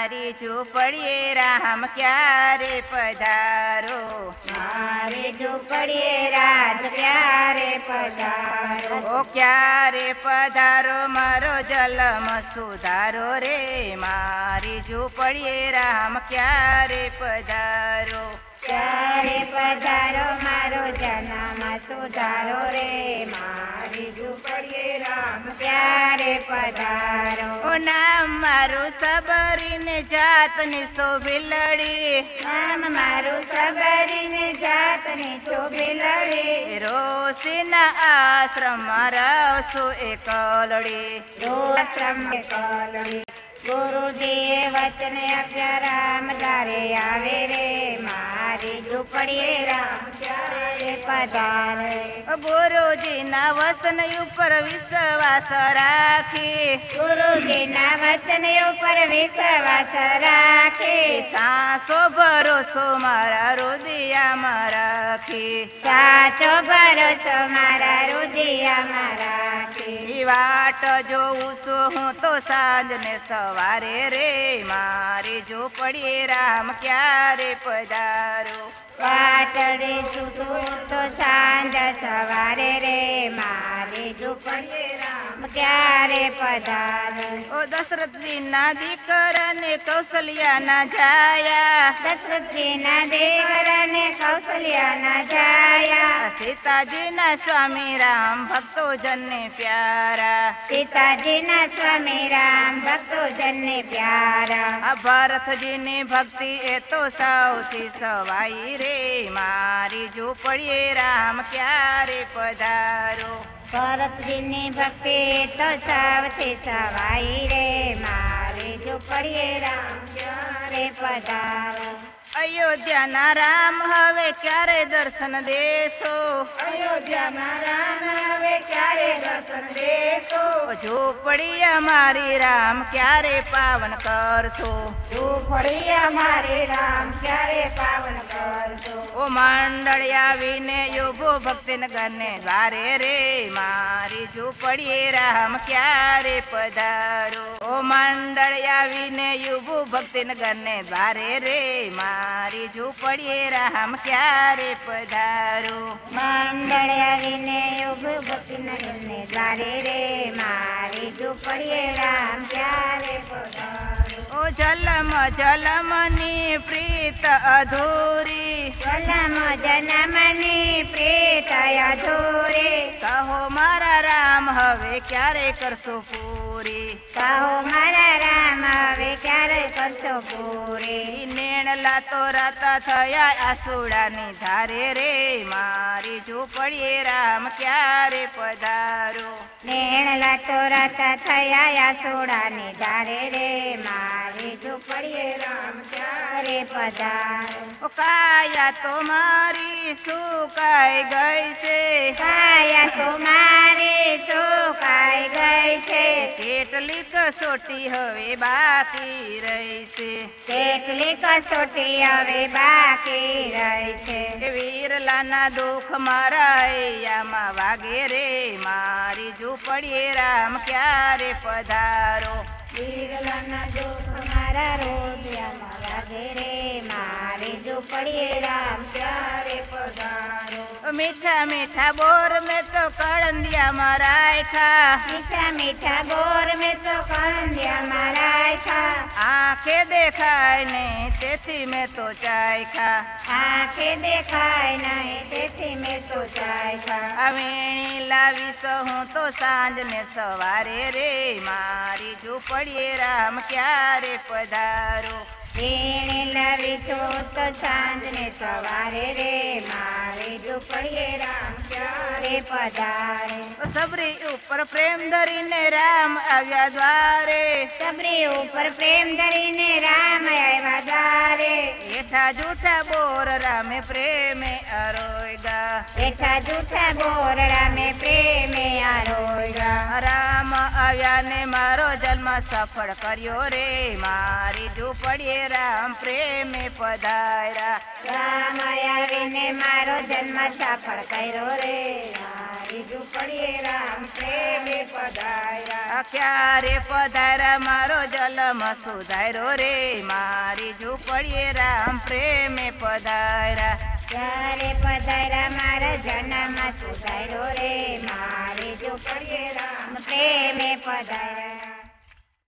મારી ઝૂંપડીએ રામ ક્યારે પધારો, મારી ઝૂંપડીએ રાજ ક્યારે પધારો, ઓ ક્યારે પધારો મારો જલમ સુધારો રે, મારી ઝૂંપડીએ રામ ક્યારે પધારો, ક્યારે પધારો મારો જન્મ સુધારો રે, મારી ઝૂંપડીએ રામ ક્યારે પધારો, ઓ નામ મારું સબરીને જાતની શોભિલડી, નામ મારું સબરીને જાતની શોભિલડી, રોશીના આશ્રમમાં રહશું એકલડી, આશ્રમ કલડી, ગુરુજીએ વચન આપ્યા રામ દારે આવે રે, મારી ઝૂંપડીએ રામ ક્યારે પધારે, ગુરુજીના વચન ઉપર વિશ્વાસ રાખી, ગુરુજીના વચન ઉપર વિશ્વાસ રાખી, સાસો ભરોસો મારા હૃદયમાં રાખી, સાચો ભરોસો મારા હૃદયમાં રાખી, ઈ વાટ જોઉં છું હું તો સાંજ ને સવારે રે, મારી ઝૂંપડીએ રામ ક્યારે પધારો, વાટડે સુતું તો સાંજ સવારે રે, મારી ઝૂંપડીએ રામ ક્યારે પધારો, ઓ દશરથજીના દીકરાને કૌશલ્યાના જાયા, દશરથજીના દેવરાને કૌશલ્યાના જાયા, સીતાજીના સ્વામી રામ ભક્તોજનને પ્યારા, સીતાજીના સ્વામી રામ ભક્તોજનને પ્યારા, આ ભરતજીની ભક્તિ એ તો સૌથી સવાઈ રે, મારી ઝૂંપડીએ રામ ક્યારે પધારો, ભરતજીની ભક્તિ તો સૌથી સવાઈ રે, મારી ઝૂંપડીએ રામ ક્યારે પધારો, અયોધ્યાના રામ હવે ક્યારે દર્શન દેશો, અયોધ્યામાં રામ હવે ક્યારે દર્શન દેશો, ઝૂંપડી અમારી રામ ક્યારે પાવન કરશો, ઝૂંપડી અમારી રામ ક્યારે પાવન કરશો, ઓ મંડળ આવીને યોગો ભક્તિનગરને દ્વારે રે, મારી ઝૂંપડીએ રામ ક્યારે પધારો, ઓ મંડળ આવીને યુગો ભક્તિનગરને દ્વારે રે, મારી ઝૂંપડીએ રામ ક્યારે પધારો, મંડળ આવીને યોગ ભક્તિનગરને દ્વારે રે, મારી ઝૂંપડીએ રામ ક્યારે પધારો, ઓ જલમ જલમની પ્રીત અધૂરી, જન્મ જન્મની પ્રીત અધૂરી, કહો મારા રામ હવે ક્યારે કરશો પૂરી, કહો મારા રામ હવે ક્યારે કરશો પૂરી, નેણલા તો રાતા થયા આસુડાની ધારે રે, મારી ઝૂંપડીએ રામ ક્યારે પધારો, નેણલા તો રાતા થયા આસુડાની ધારે રે, મારી ઝૂંપડીએ રામ ક્યારે પધારો, ઓ કાયા તો મારી સુકાઈ ગઈ છે, કાયા તો મારી સુકાઈ ગઈ છે, કેટલી કસોટી હવે બાકી રહી છે, કેટલી કસોટી હવે બાકી રહી છે, વીરલાના દુઃખ મારા હૈયામાં વાગે રે, મારી ઝૂંપડીએ રામ ક્યારે પધારો, વીરલાના દુઃખ મારા હૃદયમાં વાગે રે, મારી ઝૂંપડીએ રામ ક્યારે પધારો, મીઠા મીઠા બોર મેં તો કળંદિયામાં રાખ્યા, મીઠા મીઠા બોર મેં તો કળંદિયામાં રાખ્યા, આંખે દેખાય ને તેથી મેં તો ચાખ્યા, આંખે દેખાય નહીં તેથી મેં તો ચાખ્યા, આ વેણી લાવી તો હું તો સાંજ ને સવારે રે, મારી ઝૂંપડીએ રામ ક્યારે પધારો, વેણી લાવી તો સાંજ ને સવારે રે, મારી ઝૂંપડીએ રામ ક્યારે પધારે, સબરી ઉપર પ્રેમ ધરીને રામ આવ્યા દ્વારે, સબરી ઉપર પ્રેમ ધરીને રામ આવ્યા દ્વારે, હેઠા જૂઠા બોર રામે પ્રેમે અરોયગા, બેઠા જૂઠા બોર રામે પ્રેમે આરોગ્યા, રામ આવ્યા ને મારો જન્મ સફળ કર્યો રે, મારી ઝૂંપડીએ રામ પ્રેમે પધાર્યા. રામ આવીને મારો જન્મ સફળ કર્યો રે મારી ઝૂંપડીએ રામ પ્રેમે પધાર્યા. ક્યારે પધાર્યા મારો જન્મ સુધાર્યો રે મારી ઝૂંપડીએ રામ પ્રેમે પધાર્યા. ત્યારે પધાર્યા મારા જન્મ સુધાર્યો રે મારી ઝૂંપડીએ રામ પ્રેમે પધાર્યા.